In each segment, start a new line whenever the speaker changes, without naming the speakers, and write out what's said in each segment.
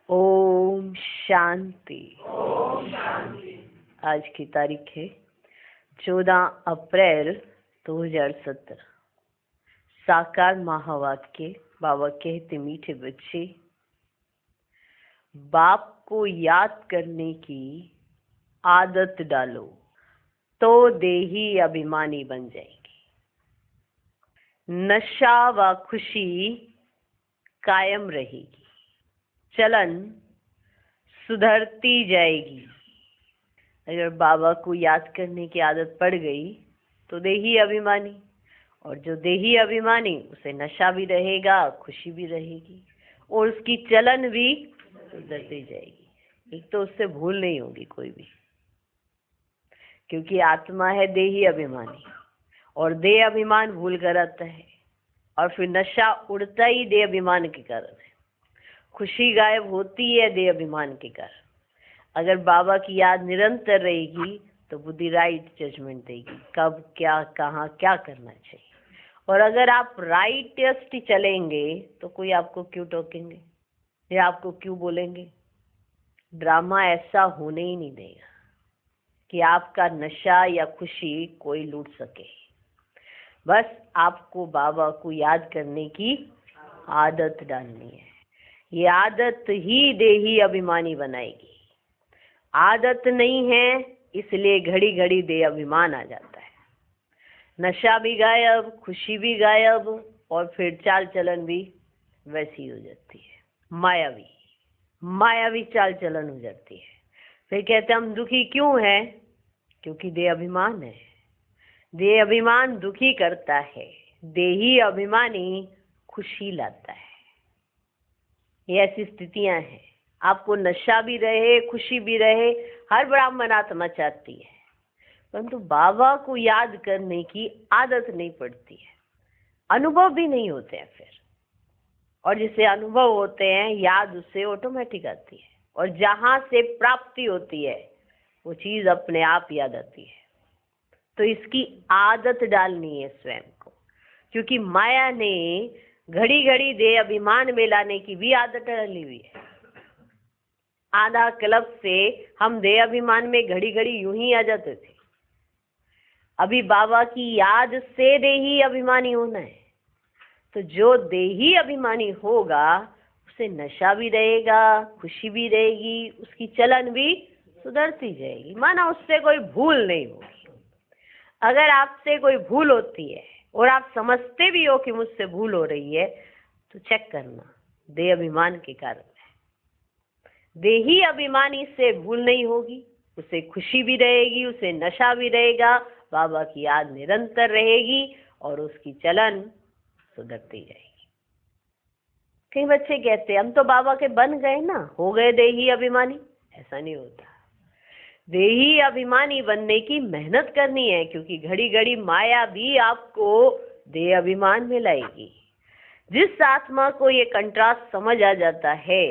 ओम शांति। आज की तारीख है 14 अप्रैल 2017। साकार महावाक्य। बाबा कहते, मीठे बच्चे, बाप को याद करने की आदत डालो तो देही अभिमानी बन जाएगी। नशा व खुशी कायम रहेगी, चलन सुधरती जाएगी। अगर बाबा को याद करने की आदत पड़ गई तो देही अभिमानी, और जो देही अभिमानी उसे नशा भी रहेगा, खुशी भी रहेगी, और उसकी चलन भी सुधरती जाएगी। एक तो उससे भूल नहीं होगी कोई भी, क्योंकि आत्मा है देही अभिमानी, और देह अभिमान भूल कर आता है, और फिर नशा उड़ता ही देह अभिमान के कारण है। खुशी गायब होती है देह अभिमान के कारण। अगर बाबा की याद निरंतर रहेगी तो बुद्धि राइट जजमेंट देगी, कब क्या कहाँ क्या करना चाहिए। और अगर आप राइटेस्ट चलेंगे तो कोई आपको क्यों टोकेंगे या आपको क्यों बोलेंगे। ड्रामा ऐसा होने ही नहीं देगा कि आपका नशा या खुशी कोई लूट सके। बस आपको बाबा को याद करने की आदत डालनी है। ये आदत ही देही अभिमानी बनाएगी। आदत नहीं है इसलिए घड़ी घड़ी देह अभिमान आ जाता है। नशा भी गायब, खुशी भी गायब, और फिर चाल चलन भी वैसी हो जाती है, मायावी चाल चलन हो जाती है। फिर कहते हम दुखी क्यों हैं? क्योंकि देह अभिमान है। देह अभिमान दुखी करता है, देही अभिमानी खुशी लाता है। ये ऐसी स्थितियां हैं। आपको नशा भी रहे, खुशी भी रहे, हर ब्राह्मण आत्मा चाहती है, परंतु बाबा को याद करने की आदत नहीं पड़ती है, अनुभव भी नहीं होते हैं फिर। और जिसे अनुभव होते हैं, याद उससे ऑटोमेटिक आती है, और जहां से प्राप्ति होती है वो चीज अपने आप याद आती है। तो इसकी आदत डालनी है स्वयं को, क्योंकि माया ने घड़ी घड़ी देह अभिमान में लाने की भी आदत डाली हुई है। आधा क्लब से हम देह अभिमान में घड़ी घड़ी यूं ही आ जाते थे। अभी बाबा की याद से देही अभिमानी होना है। तो जो देही अभिमानी होगा उसे नशा भी रहेगा, खुशी भी रहेगी, उसकी चलन भी सुधरती जाएगी। माना उससे कोई भूल नहीं होगी। अगर आपसे कोई भूल होती है और आप समझते भी हो कि मुझसे भूल हो रही है, तो चेक करना, देह अभिमान के कारण है। देही अभिमानी से भूल नहीं होगी, उसे खुशी भी रहेगी, उसे नशा भी रहेगा, बाबा की याद निरंतर रहेगी, और उसकी चलन सुधरती जाएगी। कई बच्चे कहते हैं हम तो बाबा के बन गए ना, हो गए देही अभिमानी। ऐसा नहीं होता। देही अभिमानी बनने की मेहनत करनी है, क्योंकि घड़ी घड़ी माया भी आपको देह अभिमान में लाएगी। जिस आत्मा को ये कंट्रास्ट समझ आ जाता है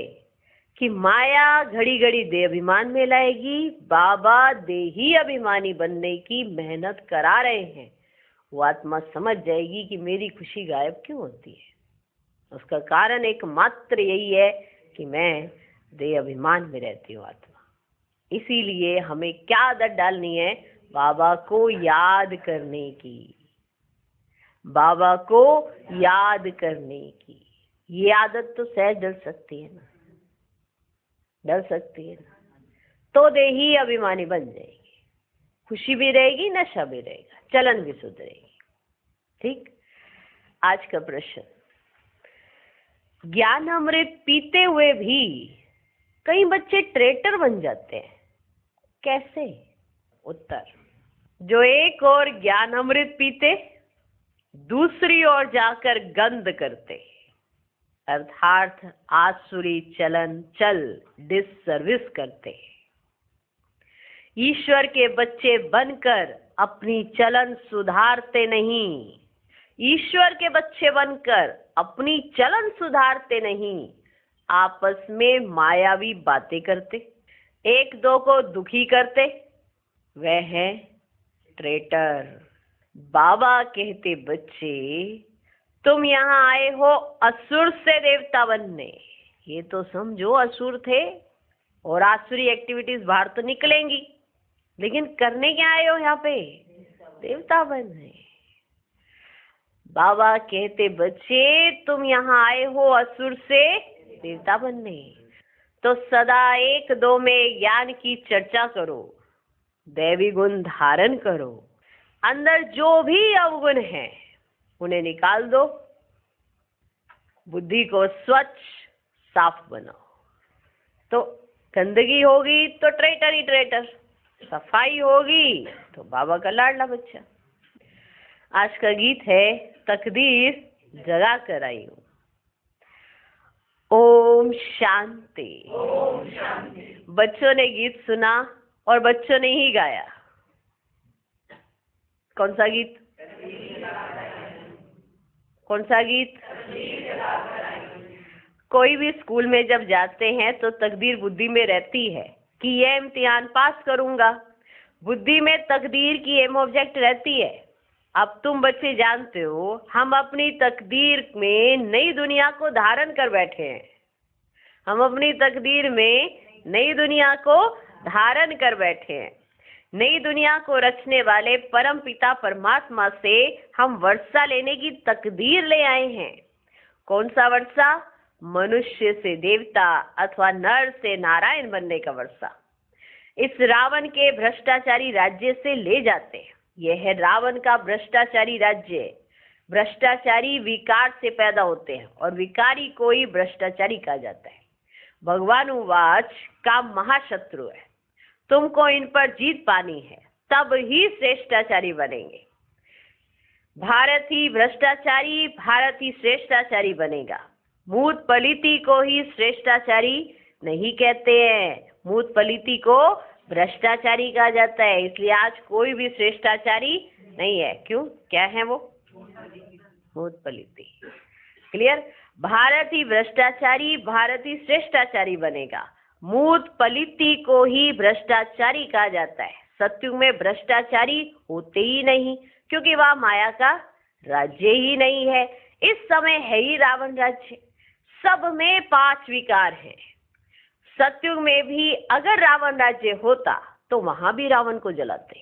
कि माया घड़ी घड़ी देह अभिमान में लाएगी, बाबा देही अभिमानी बनने की मेहनत करा रहे हैं, वो आत्मा समझ जाएगी कि मेरी खुशी गायब क्यों होती है। उसका कारण एकमात्र यही है कि मैं देह अभिमान में रहती हूँ आत्मा। इसीलिए हमें क्या आदत डालनी है? बाबा को याद करने की, बाबा को याद करने की। ये आदत तो सहज डल सकती है ना, डल सकती है ना, तो देही अभिमानी बन जाएगी। खुशी भी रहेगी, नशा भी रहेगा, चलन भी सुधरेगी। ठीक। आज का प्रश्न, ज्ञान अमृत पीते हुए भी कई बच्चे ट्रेटर बन जाते हैं, कैसे? उत्तर, जो एक और ज्ञान अमृत पीते, दूसरी ओर जाकर गंध करते, अर्थात आसुरी चलन चल डिससर्विस करते। ईश्वर के बच्चे बनकर अपनी चलन सुधारते नहीं, ईश्वर के बच्चे बनकर अपनी चलन सुधारते नहीं, आपस में मायावी बातें करते, एक दो को दुखी करते, वह है ट्रेटर। बाबा कहते, बच्चे तुम यहाँ आए हो असुर से देवता बनने, ये तो समझो असुर थे और आसुरी एक्टिविटीज बाहर तो निकलेंगी, लेकिन करने क्या आए हो यहाँ पे? देवता बनने। बाबा कहते बच्चे तुम यहाँ आए हो असुर से देवता बनने, तो सदा एक दो में ज्ञान की चर्चा करो, दैवी गुण धारण करो, अंदर जो भी अवगुण है उन्हें निकाल दो, बुद्धि को स्वच्छ साफ बनाओ। तो गंदगी होगी तो ट्रेटर ही ट्रेटर, सफाई होगी तो बाबा का लाडला बच्चा। आज का गीत है तकदीर जगा कर आई हूँ। ओम शांति। बच्चों ने गीत सुना और बच्चों ने ही गाया। कौन सा गीत? कौन सा गीत? कोई भी स्कूल में जब जाते हैं तो तकदीर बुद्धि में रहती है कि यह इम्तिहान पास करूंगा। बुद्धि में तकदीर की एम ऑब्जेक्ट रहती है। अब तुम बच्चे जानते हो हम अपनी तकदीर में नई दुनिया को धारण कर बैठे हैं। हम अपनी तकदीर में नई दुनिया को धारण कर बैठे हैं। नई दुनिया को रचने वाले परम पिता परमात्मा से हम वर्षा लेने की तकदीर ले आए हैं। कौन सा वर्षा? मनुष्य से देवता अथवा नर से नारायण बनने का वर्षा। इस रावण के भ्रष्टाचारी राज्य से ले जाते हैं। यह है रावण का भ्रष्टाचारी राज्य। भ्रष्टाचारी विकार से पैदा होते हैं और विकारी को ही भ्रष्टाचारी कहा जाता है। भगवान उवाच काम महाशत्रु है, तुमको इन पर जीत पानी है, तब ही श्रेष्ठाचारी बनेंगे। भारत ही भ्रष्टाचारी, भारत ही श्रेष्ठाचारी बनेगा। मूत पलिति को ही श्रेष्ठाचारी नहीं कहते हैं, मूत पलिति को भ्रष्टाचारी कहा जाता है। इसलिए आज कोई भी श्रेष्ठाचारी नहीं है। क्यों? क्या है वो? मूत पलिति। क्लियर? भारत ही भ्रष्टाचारी, भारत ही श्रेष्ठाचारी बनेगा। मूत पलिति को ही भ्रष्टाचारी कहा जाता है। सत्युग में भ्रष्टाचारी होते ही नहीं, क्योंकि वह माया का राज्य ही नहीं है। इस समय है ही रावण राज्य। सब में 5 विकार हैं। सत्युग में भी अगर रावण राज्य होता तो वहां भी रावण को जलाते।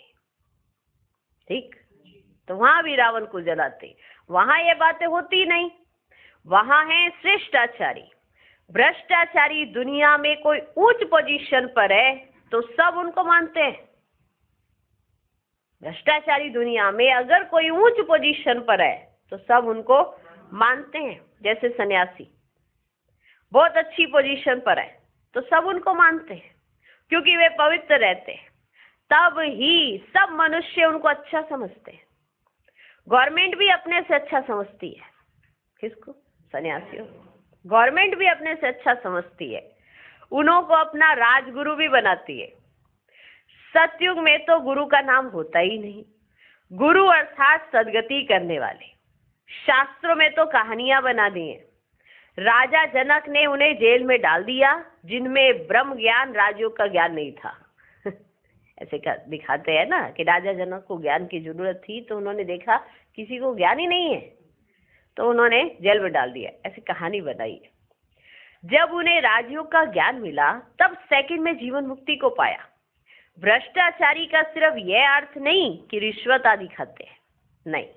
ठीक? तो वहां भी रावण को जलाते। वहां ये बातें होती नहीं। वहां है श्रेष्ठाचारी। भ्रष्टाचारी दुनिया में कोई उच्च पोजीशन पर है तो सब उनको मानते हैं। भ्रष्टाचारी दुनिया में अगर कोई उच्च पोजीशन पर है तो सब उनको मानते हैं। जैसे सन्यासी बहुत अच्छी पोजीशन पर है तो सब उनको मानते हैं, क्योंकि वे पवित्र रहते हैं। तब ही सब मनुष्य उनको अच्छा समझते हैं। गवर्नमेंट भी अपने से अच्छा समझती है। किसको? सन्यासियों। गवर्नमेंट भी अपने से अच्छा समझती है, उन्हों को अपना राजगुरु भी बनाती है। सतयुग में तो गुरु का नाम होता ही नहीं। गुरु अर्थात सदगति करने वाले। शास्त्रों में तो कहानियां बना दी हैं। राजा जनक ने उन्हें जेल में डाल दिया जिनमें ब्रह्म ज्ञान राजयोग का ज्ञान नहीं था। ऐसे दिखाते हैं ना कि राजा जनक को ज्ञान की जरूरत थी, तो उन्होंने देखा किसी को ज्ञान ही नहीं है तो उन्होंने जेल में डाल दिया। ऐसी कहानी बनाई है। जब उन्हें राजयोग का ज्ञान मिला तब सेकंड में जीवन मुक्ति को पाया। भ्रष्टाचारी का सिर्फ यह अर्थ नहीं कि रिश्वत आदि खाते हैं, नहीं।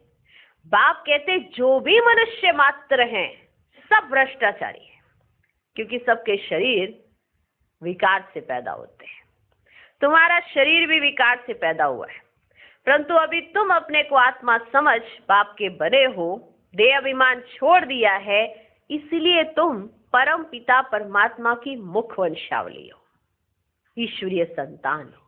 बाप कहते जो भी मनुष्य मात्र हैं सब भ्रष्टाचारी है, क्योंकि सबके शरीर विकार से पैदा होते हैं। तुम्हारा शरीर भी विकार से पैदा हुआ है, परंतु अभी तुम अपने को आत्मा समझ बाप के बने हो, देह अभिमान छोड़ दिया है, इसलिए तुम परम पिता परमात्मा की मुख वंशावली हो, ईश्वरीय संतान हो।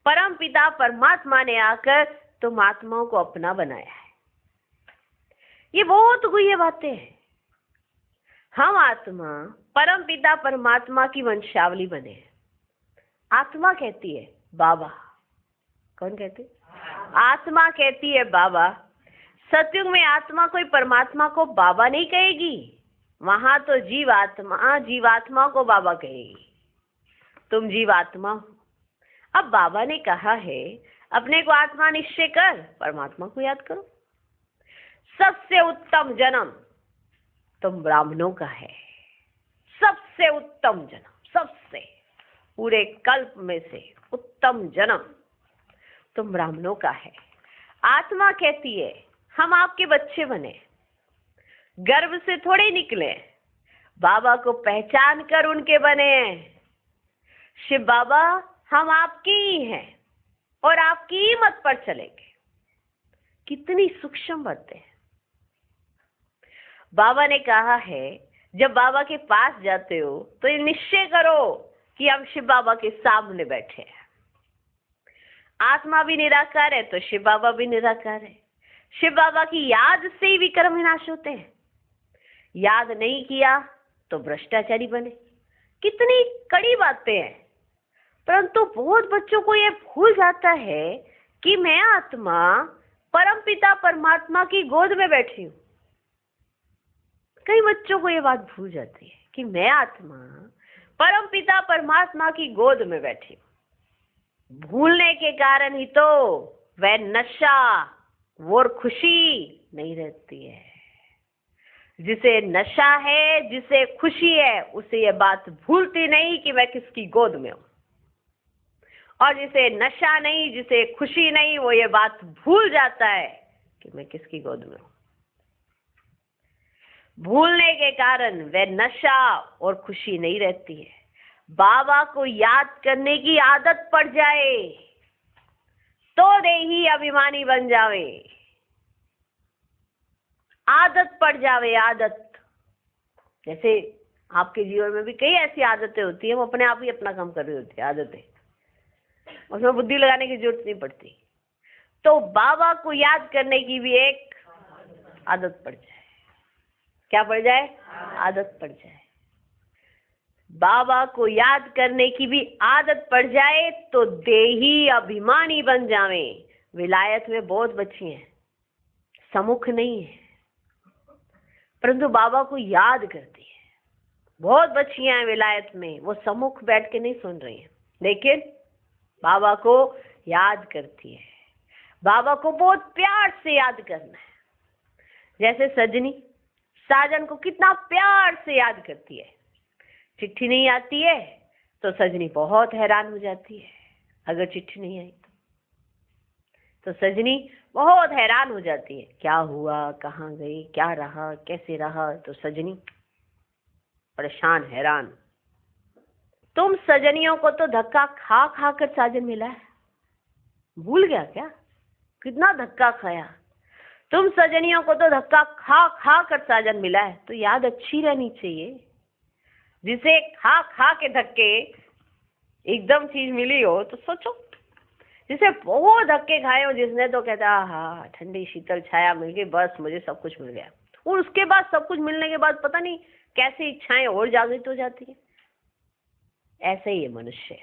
परम पिता परमात्मा ने आकर तुम आत्माओं को अपना बनाया है। ये बहुत गुह्य बातें हैं। हम आत्मा परम पिता परमात्मा की वंशावली बने हैं। आत्मा कहती है बाबा। कौन कहती? आत्मा कहती है बाबा। सतयुग में आत्मा कोई परमात्मा को बाबा नहीं कहेगी, वहां तो जीवात्मा जीवात्मा को बाबा कहेगी। तुम जीवात्मा हो। अब बाबा ने कहा है अपने को आत्मा निश्चय कर, परमात्मा को याद करो। सबसे उत्तम जन्म तुम ब्राह्मणों का है। सबसे उत्तम जन्म, सबसे पूरे कल्प में से उत्तम जन्म तुम ब्राह्मणों का है। आत्मा कहती है हम आपके बच्चे बने, गर्भ से थोड़े निकले, बाबा को पहचान कर उनके बने हैं। शिव बाबा हम आपके ही हैं और आपकी ही मत पर चलेंगे। कितनी सूक्ष्म बातें हैं। बाबा ने कहा है जब बाबा के पास जाते हो तो ये निश्चय करो कि हम शिव बाबा के सामने बैठे हैं। आत्मा भी निराकार है तो शिव बाबा भी निराकार है। शिव बाबा की याद से ही विक्रम विनाश होते हैं। याद नहीं किया तो भ्रष्टाचारी बने। कितनी कड़ी बातें हैं, परंतु बहुत बच्चों को ये भूल जाता है कि मैं आत्मा परमपिता परमात्मा की गोद में बैठी हूं। कई बच्चों को ये बात भूल जाती है कि मैं आत्मा परमपिता परमात्मा की गोद में बैठी हूं। भूलने के कारण ही तो वह नशा और खुशी नहीं रहती है। जिसे नशा है, जिसे खुशी है, उसे ये बात भूलती नहीं कि मैं किसकी गोद में हूं। और जिसे नशा नहीं, जिसे खुशी नहीं, वो ये बात भूल जाता है कि मैं किसकी गोद में हूं। भूलने के कारण वह नशा और खुशी नहीं रहती है। बाबा को याद करने की आदत पड़ जाए तो देही अभिमानी बन जावे। आदत पड़ जावे, आदत। जैसे आपके जीवन में भी कई ऐसी आदतें होती है, वो अपने आप ही अपना काम कर रही होती है, आदतें, उसमें बुद्धि लगाने की जरूरत नहीं पड़ती। तो बाबा को याद करने की भी एक आदत पड़ जाए। क्या पड़ जाए? आदत पड़ जाए। बाबा को याद करने की भी आदत पड़ जाए तो देही अभिमानी बन जावे। विलायत में बहुत बच्ची हैं, सम्मुख नहीं है, परंतु बाबा को याद करती है। बहुत बच्चियां हैं विलायत में, वो सम्मुख बैठ के नहीं सुन रही हैं, लेकिन बाबा को याद करती है। बाबा को बहुत प्यार से याद करना है। जैसे सजनी साजन को कितना प्यार से याद करती है। चिट्ठी नहीं आती है तो सजनी बहुत हैरान हो जाती है। अगर चिट्ठी नहीं आई तो सजनी बहुत हैरान हो जाती है, क्या हुआ, कहाँ गई, क्या रहा, कैसे रहा। तो सजनी परेशान, हैरान। तुम सजनियों को तो धक्का खा खा कर साजन मिला है, भूल गया क्या? कितना धक्का खाया। तुम सजनियों को तो धक्का खा खा कर साजन मिला है, तो याद अच्छी रहनी चाहिए। जिसे खा खा के धक्के एकदम चीज मिली हो तो सोचो। जिसे बहुत धक्के खाए हो, जिसने तो कहता हाँ ठंडी शीतल छाया मिल गई, बस मुझे सब कुछ मिल गया, और उसके बाद सब कुछ मिलने के बाद पता नहीं कैसी इच्छाएं और जागृत हो जाती है। ऐसे ही है मनुष्य।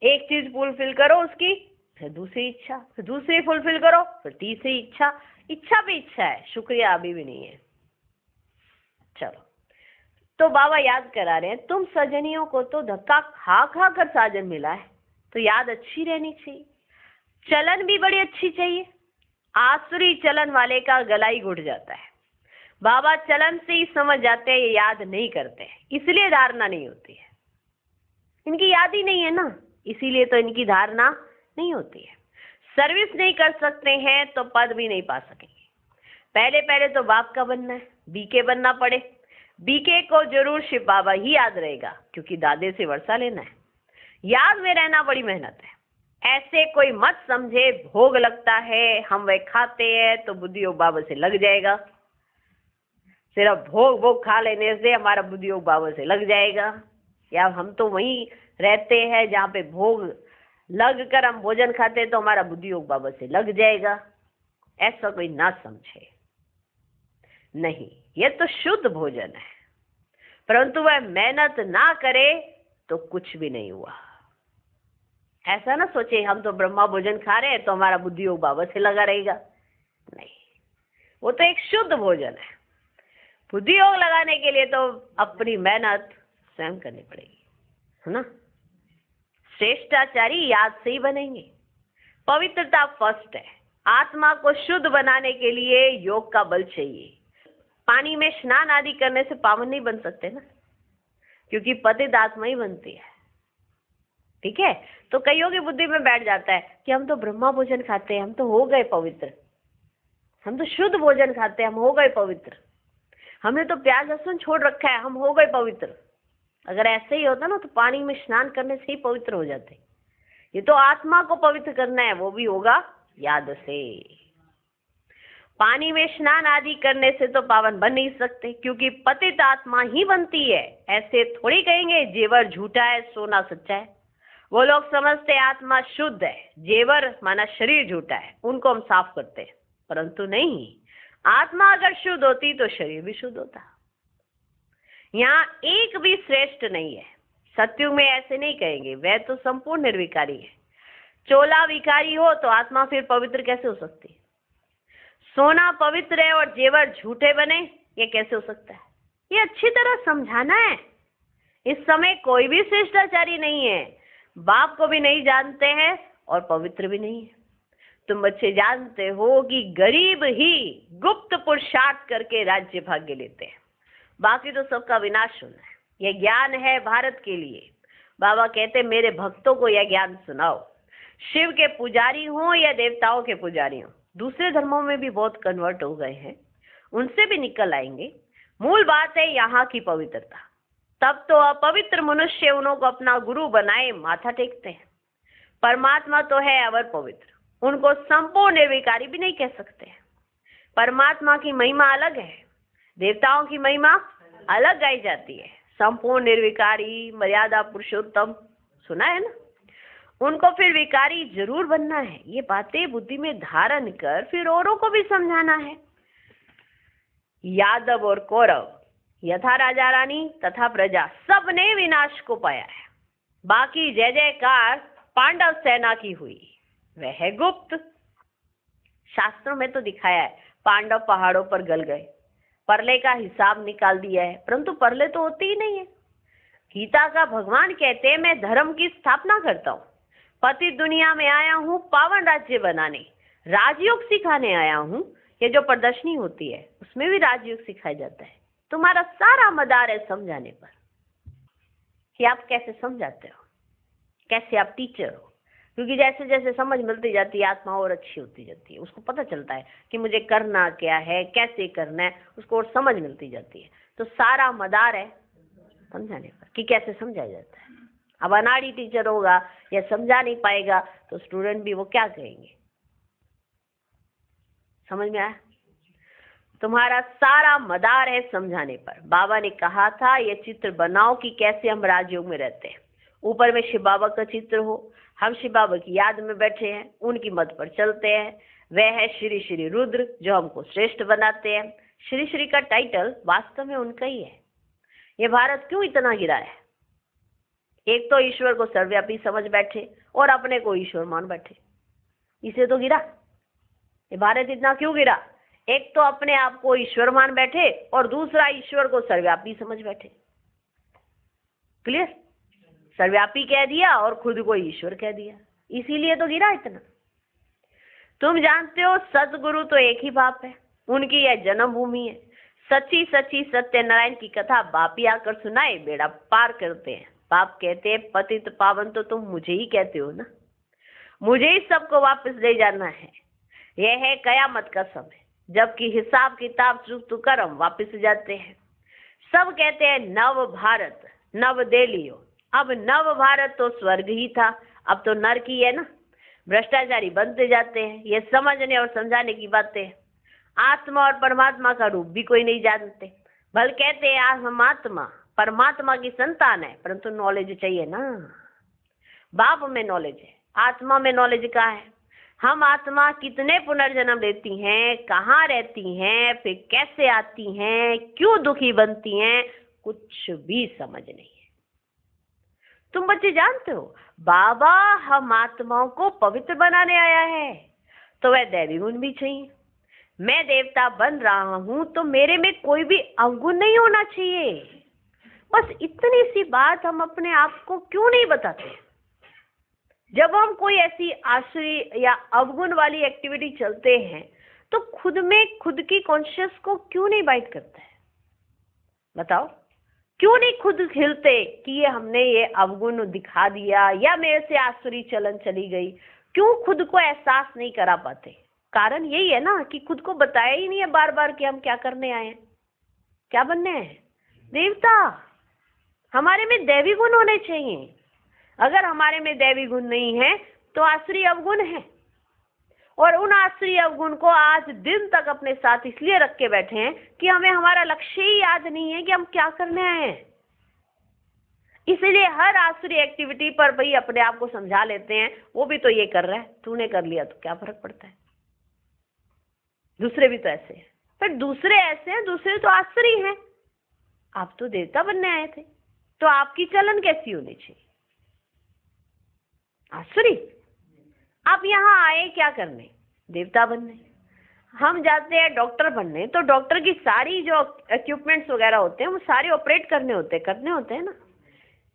एक चीज फुलफिल करो उसकी, फिर दूसरी इच्छा, फिर दूसरी फुलफिल करो, फिर तीसरी इच्छा। इच्छा भी इच्छा है, शुक्रिया अभी भी नहीं है। चलो, तो बाबा याद करा रहे हैं, तुम सजनियों को तो धक्का खा खा कर साजन मिला है, तो याद अच्छी रहनी चाहिए। चलन भी बड़ी अच्छी चाहिए। आसुरी चलन वाले का गला ही घुट जाता है। बाबा चलन से ही समझ जाते हैं ये याद नहीं करते हैं, इसलिए धारणा नहीं होती है। इनकी याद ही नहीं है ना, इसीलिए तो इनकी धारणा नहीं होती है। सर्विस नहीं कर सकते हैं तो पद भी नहीं पा सकेंगे। पहले पहले तो बाप का बनना है, बीके बनना पड़े। बीके को जरूर शिव बाबा ही याद रहेगा, क्योंकि दादे से वर्षा लेना है। याद में रहना बड़ी मेहनत है। ऐसे कोई मत समझे भोग लगता है, हम वह खाते हैं तो बुद्धि योग बाबा से लग जाएगा। सिर्फ भोग भोग खा लेने से हमारा बुद्धि योग बाबा से लग जाएगा, या हम तो वहीं रहते हैं जहाँ पे भोग लग कर हम भोजन खाते हैं तो हमारा बुद्धि योग बाबा से लग जाएगा। ऐसा कोई ना समझे। नहीं, ये तो शुद्ध भोजन है, परंतु वह मेहनत ना करे तो कुछ भी नहीं हुआ। ऐसा ना सोचे हम तो ब्रह्मा भोजन खा रहे हैं तो हमारा बुद्धि योग बाबा से लगा रहेगा। नहीं, वो तो एक शुद्ध भोजन है। बुद्धि योग लगाने के लिए तो अपनी मेहनत स्वयं करनी पड़ेगी, है ना। श्रेष्ठाचारी याद से ही बनेंगे। पवित्रता फर्स्ट है। आत्मा को शुद्ध बनाने के लिए योग का बल चाहिए। पानी में स्नान आदि करने से पावन नहीं बन सकते ना, क्योंकि पतित आत्मा ही बनती है। ठीक है, तो कईयों की बुद्धि में बैठ जाता है कि हम तो ब्रह्मा भोजन खाते हैं, हम तो हो गए पवित्र, हम तो शुद्ध भोजन खाते हैं, हम हो गए पवित्र, हमने तो प्याज लहसुन छोड़ रखा है, हम हो गए पवित्र। अगर ऐसे ही होता ना तो पानी में स्नान करने से ही पवित्र हो जाते। ये तो आत्मा को पवित्र करना है, वो भी होगा याद से। पानी में स्नान आदि करने से तो पावन बन नहीं सकते, क्योंकि पतित आत्मा ही बनती है। ऐसे थोड़ी कहेंगे जेवर झूठा है सोना सच्चा है। वो लोग समझते आत्मा शुद्ध है, जेवर माना शरीर झूठा है, उनको हम साफ करते हैं, परंतु नहीं, आत्मा अगर शुद्ध होती तो शरीर भी शुद्ध होता। यहाँ एक भी श्रेष्ठ नहीं है। सत्युग में ऐसे नहीं कहेंगे, वह तो संपूर्ण निर्विकारी है। चोला विकारी हो तो आत्मा फिर पवित्र कैसे हो सकती है? सोना पवित्र है और जेवर झूठे बने, ये कैसे हो सकता है? ये अच्छी तरह समझाना है। इस समय कोई भी श्रेष्ठाचारी नहीं है, बाप को भी नहीं जानते हैं और पवित्र भी नहीं है। तुम बच्चे जानते हो कि गरीब ही गुप्त पुरुषार्थ करके राज्य भाग्य लेते हैं, बाकी तो सबका विनाश होना है। यह ज्ञान है भारत के लिए। बाबा कहते मेरे भक्तों को यह ज्ञान सुनाओ, शिव के पुजारी हो या देवताओं के पुजारी हो। दूसरे धर्मों में भी बहुत कन्वर्ट हो गए हैं, उनसे भी निकल आएंगे। मूल बात है यहाँ की पवित्रता। तब तो अपवित्र मनुष्य उन्हों को अपना गुरु बनाए माथा टेकते हैं। परमात्मा तो है अवर पवित्र, उनको संपूर्ण निर्विकारी भी नहीं कह सकते। परमात्मा की महिमा अलग है, देवताओं की महिमा अलग गाई जाती है। संपूर्ण निर्विकारी, मर्यादा पुरुषोत्तम सुना है ना। उनको फिर विकारी जरूर बनना है। ये बातें बुद्धि में धारण कर फिर औरों को भी समझाना है। यादव और कौरव, यथा राजा रानी तथा प्रजा, सबने विनाश को पाया है। बाकी जय जयकार पांडव सेना की हुई, वह है गुप्त। शास्त्रों में तो दिखाया है पांडव पहाड़ों पर गल गए, परले का हिसाब निकाल दिया है, परंतु परले तो होती ही नहीं है। गीता का भगवान कहते हैं मैं धर्म की स्थापना करता हूँ, पति दुनिया में आया हूँ पावन राज्य बनाने, राजयोग सिखाने आया हूँ। ये जो प्रदर्शनी होती है उसमें भी राजयोग सिखाया जाता है। तुम्हारा सारा मदार है समझाने पर कि आप कैसे समझाते हो, कैसे आप टीचर हो। क्योंकि जैसे जैसे समझ मिलती जाती है आत्मा और अच्छी होती जाती है, उसको पता चलता है कि मुझे करना क्या है, कैसे करना है, उसको और समझ मिलती जाती है। तो सारा मदार है समझाने पर कि कैसे समझाया जाता है। अब अनाड़ी टीचर होगा या समझा नहीं पाएगा तो स्टूडेंट भी वो क्या कहेंगे? समझ में आया? तुम्हारा सारा मदार है समझाने पर। बाबा ने कहा था ये चित्र बनाओ कि कैसे हम राजयोग में रहते हैं। ऊपर में शिव बाबा का चित्र हो, हम शिव बाबा की याद में बैठे हैं, उनकी मत पर चलते हैं। वह है श्री श्री रुद्र जो हमको श्रेष्ठ बनाते हैं। श्री श्री का टाइटल वास्तव में उनका ही है। ये भारत क्यों इतना गिरा है? एक तो ईश्वर को सर्वव्यापी समझ बैठे और अपने को ईश्वर मान बैठे, इसे तो गिरा। ये भारत इतना क्यों गिरा? एक तो अपने आप को ईश्वर मान बैठे और दूसरा ईश्वर को सर्वव्यापी समझ बैठे। क्लियर? सर्वव्यापी कह दिया और खुद को ईश्वर कह दिया, इसीलिए तो गिरा इतना। तुम जानते हो सतगुरु तो एक ही बाप है, उनकी यह जन्मभूमि है। सच्ची सच्ची सत्यनारायण की कथा बाप ही आकर सुनाए बेड़ा पार करते हैं। बाप कहते हैं पतित पावन तो तुम मुझे ही कहते हो ना, मुझे ही सबको वापस ले जाना है। यह है कयामत का समय, जबकि हिसाब किताब चुस्त कर हम वापस जाते हैं। सब कहते हैं नव भारत नव दिल्ली। अब नव भारत तो स्वर्ग ही था, अब तो नरक ही है ना। भ्रष्टाचारी बनते जाते हैं। ये समझने और समझाने की बातें। आत्मा और परमात्मा का रूप भी कोई नहीं जानते। भल कहते हैं हम आत्मा परमात्मा की संतान है, परंतु नॉलेज चाहिए ना। बाप में नॉलेज है, आत्मा में नॉलेज कहाँ है? हम आत्मा कितने पुनर्जन्म लेती हैं, कहाँ रहती हैं, फिर कैसे आती हैं, क्यों दुखी बनती हैं, कुछ भी समझ नहीं है। तुम बच्चे जानते हो बाबा हम आत्माओं को पवित्र बनाने आया है, तो वह दैवी गुण भी चाहिए। मैं देवता बन रहा हूं तो मेरे में कोई भी अवगुण नहीं होना चाहिए। बस इतनी सी बात हम अपने आप को क्यों नहीं बताते? जब हम कोई ऐसी आश्री या अवगुण वाली एक्टिविटी चलते हैं तो खुद में खुद की कॉन्शियस को क्यों नहीं बाइट करता है? बताओ। क्यों नहीं खुद हिलते कि ये हमने ये अवगुण दिखा दिया या मेरे से आसुरी चलन चली गई? क्यों खुद को एहसास नहीं करा पाते? कारण यही है ना कि खुद को बताया ही नहीं है बार बार कि हम क्या करने आए हैं, क्या बनने हैं? देवता। हमारे में दैवी गुण होने चाहिए। अगर हमारे में दैवी गुण नहीं है तो आसुरी अवगुण है, और उन आसुरी अवगुण को आज दिन तक अपने साथ इसलिए रख के बैठे हैं कि हमें हमारा लक्ष्य ही याद नहीं है कि हम क्या करने आए हैं। इसलिए हर आसुरी एक्टिविटी पर भाई अपने आप को समझा लेते हैं, वो भी तो ये कर रहा है, तूने कर लिया तो क्या फर्क पड़ता है, दूसरे भी तो ऐसे हैं। पर दूसरे ऐसे हैं, दूसरे तो आसुरी हैं, आप तो देवता बनने आए थे, तो आपकी चलन कैसी होनी चाहिए? आसुरी। आप यहाँ आए क्या करने? देवता बनने। हम जाते हैं डॉक्टर बनने, तो डॉक्टर की सारी जो इक्विपमेंट्स वगैरह होते हैं वो सारे ऑपरेट करने होते हैं, करने होते हैं ना,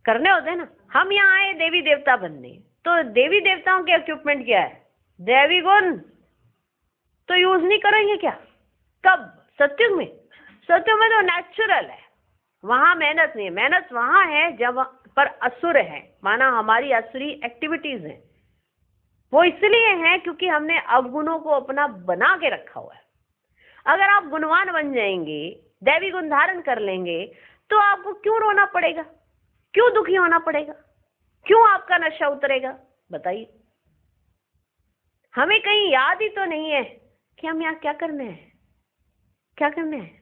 करने होते हैं ना। हम यहाँ आए देवी देवता बनने, तो देवी देवताओं के इक्विपमेंट क्या है? दैवी गुण। तो यूज नहीं करेंगे क्या? कब? सत्युग में। सत्युग में तो नेचुरल है, वहां मेहनत नहीं है। मेहनत वहां है जब पर असुर है, माना हमारी असुरी एक्टिविटीज हैं। वो इसलिए है क्योंकि हमने अवगुणों को अपना बना के रखा हुआ है। अगर आप गुणवान बन जाएंगे, दैवी गुण धारण कर लेंगे, तो आपको क्यों रोना पड़ेगा, क्यों दुखी होना पड़ेगा, क्यों आपका नशा उतरेगा? बताइए। हमें कहीं याद ही तो नहीं है कि हम यहाँ क्या करने हैं, क्या करने हैं?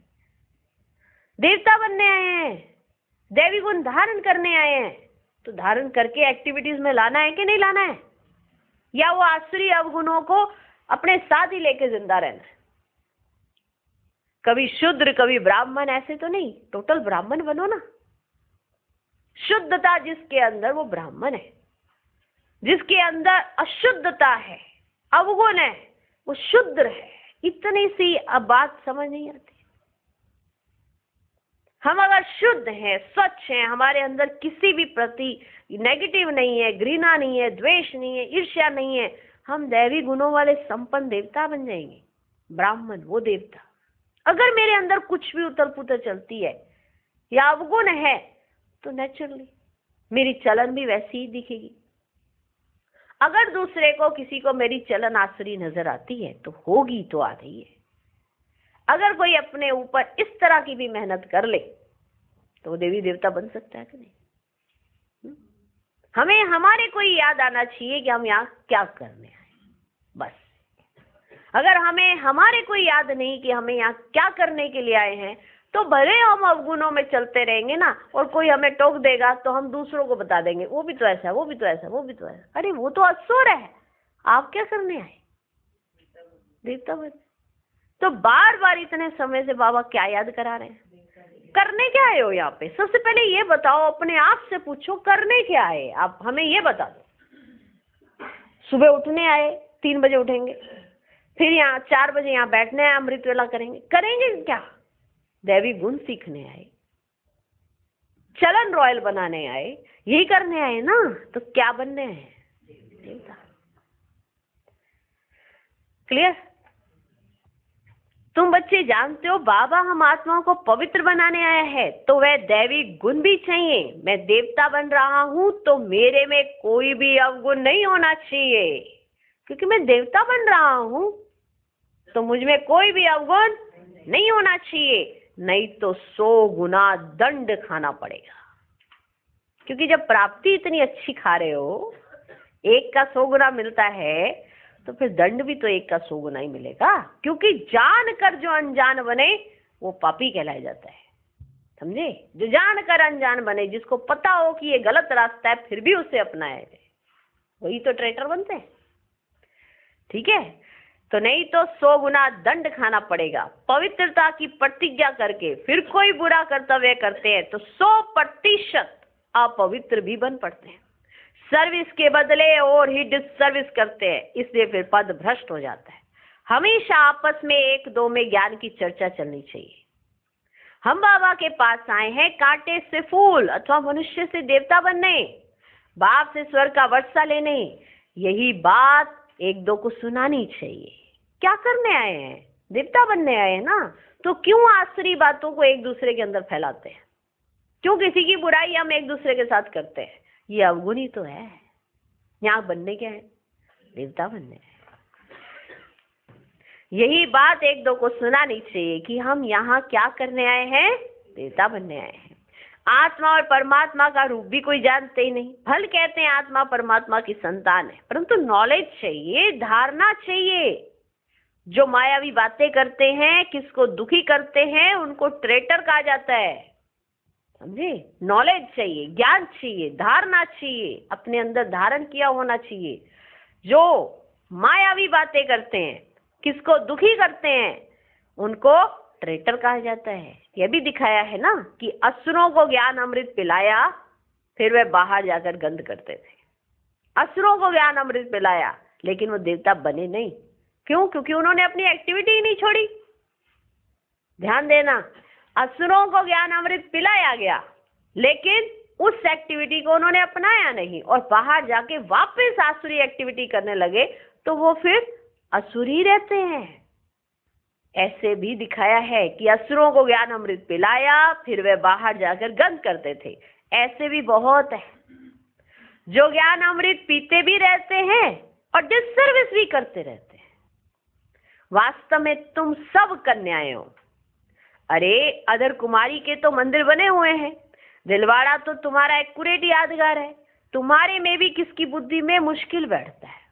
देवता बनने आए हैं, दैवी गुण धारण करने आए हैं, तो धारण करके एक्टिविटीज में लाना है कि नहीं लाना है? या वो आसुरी अवगुणों को अपने साथ ही लेके जिंदा रहना है? कभी शूद्र कभी ब्राह्मण, ऐसे तो नहीं, टोटल ब्राह्मण बनो ना। शुद्धता जिसके अंदर वो ब्राह्मण है, जिसके अंदर अशुद्धता है, अवगुण है, वो शूद्र है। इतनी सी अब बात समझ नहीं आती। हम अगर शुद्ध हैं, स्वच्छ हैं, हमारे अंदर किसी भी प्रति नेगेटिव नहीं है, घृणा नहीं है, द्वेष नहीं है, ईर्ष्या नहीं है, हम दैवी गुणों वाले संपन्न देवता बन जाएंगे। ब्राह्मण वो देवता। अगर मेरे अंदर कुछ भी उथल पुथल चलती है या अवगुण है, तो नेचुरली मेरी चलन भी वैसी ही दिखेगी। अगर दूसरे को, किसी को मेरी चलन आसुरी नजर आती है तो होगी तो आ रही है। अगर कोई अपने ऊपर इस तरह की भी मेहनत कर ले तो वो देवी देवता बन सकता है कि नहीं? हमें हमारे को याद आना चाहिए कि हम यहाँ क्या करने आए, बस। अगर हमें हमारे को याद नहीं कि हमें यहाँ क्या करने के लिए आए हैं, तो भले हम अवगुणों में चलते रहेंगे ना, और कोई हमें टोक देगा तो हम दूसरों को बता देंगे, वो भी तो ऐसा, वो भी तो ऐसा, वो भी तो ऐसा। अरे वो तो असुर है, आप क्या करने आए? देवता बन। तो बार बार इतने समय से बाबा क्या याद करा रहे हैं? करने क्या आए हो यहाँ पे? सबसे पहले ये बताओ, अपने आप से पूछो, करने क्या आए आप? हमें ये बता दो। सुबह उठने आए, 3 बजे उठेंगे, फिर यहाँ 4 बजे यहाँ बैठने आए, अमृत वेला करेंगे। करेंगे क्या? दैवी गुण सीखने आए, चलन रॉयल बनाने आए, यही करने आए ना। तो क्या बनने हैं? देवता। क्लियर? तुम बच्चे जानते हो बाबा हम आत्माओं को पवित्र बनाने आया है, तो वह दैवी गुण भी चाहिए। मैं देवता बन रहा हूं तो मेरे में कोई भी अवगुण नहीं होना चाहिए, क्योंकि मैं देवता बन रहा हूं तो मुझ में कोई भी अवगुण नहीं होना चाहिए, नहीं तो 100 गुना दंड खाना पड़ेगा। क्योंकि जब प्राप्ति इतनी अच्छी खा रहे हो, 1 का 100 गुना मिलता है, तो फिर दंड भी तो 1 का 100 गुना ही मिलेगा। क्योंकि जानकर जो अनजान बने वो पापी कहलाया जाता है, समझे? जो जानकर अनजान बने, जिसको पता हो कि ये गलत रास्ता है, फिर भी उसे अपनाए, वही तो ट्रेटर बनते हैं। ठीक है? तो नहीं तो 100 गुना दंड खाना पड़ेगा। पवित्रता की प्रतिज्ञा करके फिर कोई बुरा कर्तव्य करते हैं तो 100% अपवित्र भी बन पड़ते हैं। सर्विस के बदले और ही डिसर्विस करते हैं, इसलिए फिर पद भ्रष्ट हो जाता है। हमेशा आपस में 1-2 में ज्ञान की चर्चा चलनी चाहिए। हम बाबा के पास आए हैं कांटे से फूल अथवा मनुष्य से देवता बनने, बाप से स्वर्ग का वर्षा लेने। यही बात 1-2 को सुनानी चाहिए। क्या करने आए हैं? देवता बनने आए हैं ना, तो क्यों आसुरी बातों को एक दूसरे के अंदर फैलाते हैं? क्यों किसी की बुराई हम एक दूसरे के साथ करते हैं? ये अवगुणी तो है। यहाँ बनने क्या है? देवता बनने हैं। यही बात एक दो को सुनानी चाहिए कि हम यहाँ क्या करने आए हैं? देवता बनने आए हैं। आत्मा और परमात्मा का रूप भी कोई जानते ही नहीं। भल कहते हैं आत्मा परमात्मा की संतान है, परंतु नॉलेज चाहिए, धारणा चाहिए। जो मायावी बातें करते हैं, किसको दुखी करते हैं, उनको ट्रेटर कहा जाता है। समझे? नॉलेज चाहिए, ज्ञान चाहिए, धारणा चाहिए, अपने अंदर धारण किया होना चाहिए। जो मायावी बातें करते हैं, किसको दुखी करते हैं, उनको ट्रेटर कहा जाता है। यह भी दिखाया है ना कि असुरों को ज्ञान अमृत पिलाया, फिर वे बाहर जाकर गंध करते थे। असुरों को ज्ञान अमृत पिलाया, लेकिन वो देवता बने नहीं। क्यों? क्योंकि उन्होंने अपनी एक्टिविटी ही नहीं छोड़ी। ध्यान देना, असुरों को ज्ञान अमृत पिलाया गया, लेकिन उस एक्टिविटी को उन्होंने अपनाया नहीं और बाहर जाके वापस आसुरी एक्टिविटी करने लगे, तो वो फिर असुरी रहते हैं। ऐसे भी दिखाया है कि असुरों को ज्ञान अमृत पिलाया, फिर वे बाहर जाकर गंध करते थे। ऐसे भी बहुत है जो ज्ञान अमृत पीते भी रहते हैं और डिससर्विस भी करते रहते हैं। वास्तव में तुम सब कन्याएं हो। अरे अदर कुमारी के तो मंदिर बने हुए हैं, दिलवाड़ा तो तुम्हारा एक्यूरेट यादगार है। तुम्हारे में भी किसकी बुद्धि में मुश्किल बैठता है?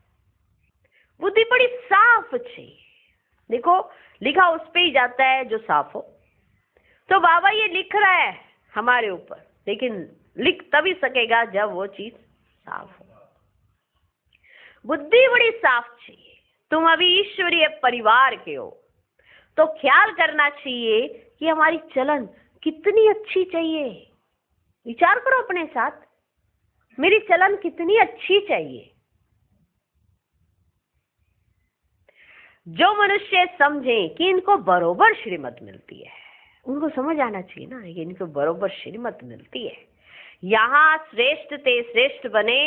बुद्धि बड़ी साफ चाहिए। देखो लिखा उस पे ही जाता है जो साफ हो। तो बाबा ये लिख रहा है हमारे ऊपर, लेकिन लिख तभी सकेगा जब वो चीज साफ हो। बुद्धि बड़ी साफ चाहिए। तुम अभी ईश्वरीय परिवार के हो, तो ख्याल करना चाहिए कि हमारी चलन कितनी अच्छी चाहिए। विचार करो अपने साथ, मेरी चलन कितनी अच्छी चाहिए। जो मनुष्य समझे कि इनको बरोबर श्रीमत मिलती है, उनको समझ आना चाहिए ना कि इनको बरोबर श्रीमत मिलती है। यहाँ श्रेष्ठ ते श्रेष्ठ बने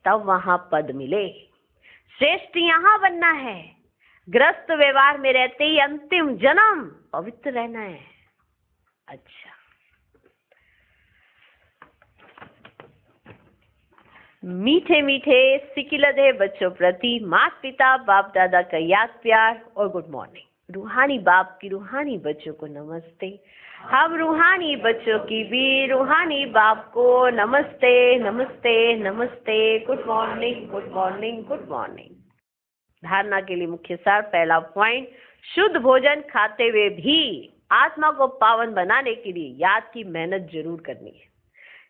तब वहां पद मिले। श्रेष्ठ यहाँ बनना है, ग्रस्त व्यवहार में रहते ही अंतिम जन्म पवित्र रहना है। अच्छा, मीठे मीठे सिकिलधे बच्चों प्रति माता पिता बाप दादा का याद प्यार और गुड मॉर्निंग। रूहानी बाप की रूहानी बच्चों को नमस्ते। हम रूहानी बच्चों की भी रूहानी बाप को नमस्ते नमस्ते नमस्ते। Good morning good morning good morning. धारणा के लिए मुख्य सार, पहला पॉइंट, शुद्ध भोजन खाते हुए भी आत्मा को पावन बनाने के लिए याद की मेहनत जरूर करनी है।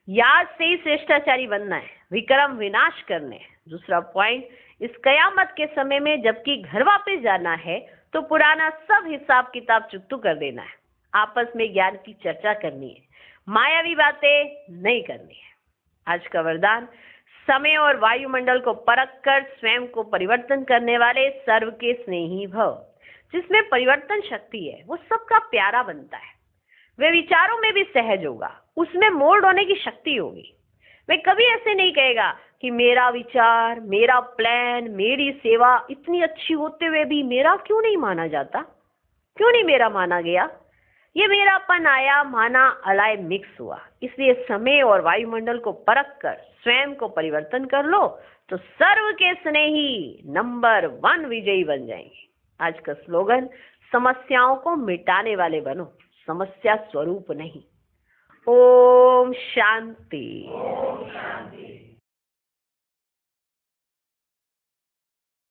याद से ही श्रेष्ठाचारी बनना है, विक्रम विनाश करने हैं। दूसरा पॉइंट, इस कयामत के समय में जबकि घर वापस जाना है तो पुराना सब हिसाब किताब चुकतू कर देना है। आपस में ज्ञान की चर्चा करनी है, मायावी बातें नहीं करनी है। आज का वरदान, समय और वायुमंडल को परख कर स्वयं को परिवर्तन करने वाले सर्व के स्नेही भव। जिसमें परिवर्तन शक्ति है वो सबका प्यारा बनता है। वे विचारों में भी सहज होगा, उसमें मोल्ड होने की शक्ति होगी। वे कभी ऐसे नहीं कहेगा कि मेरा विचार, मेरा प्लान, मेरी सेवा इतनी अच्छी होते हुए भी मेरा क्यों नहीं माना जाता, क्यों नहीं मेरा माना गया। ये मेरापन आया, माना, अलाय मिक्स हुआ। इसलिए समय और वायुमंडल को परख कर स्वयं को परिवर्तन कर लो तो सर्व के स्नेही नंबर 1 विजयी बन जाएंगे। आज का स्लोगन, समस्याओं को मिटाने वाले बनो, समस्या स्वरूप नहीं। ओम शांति।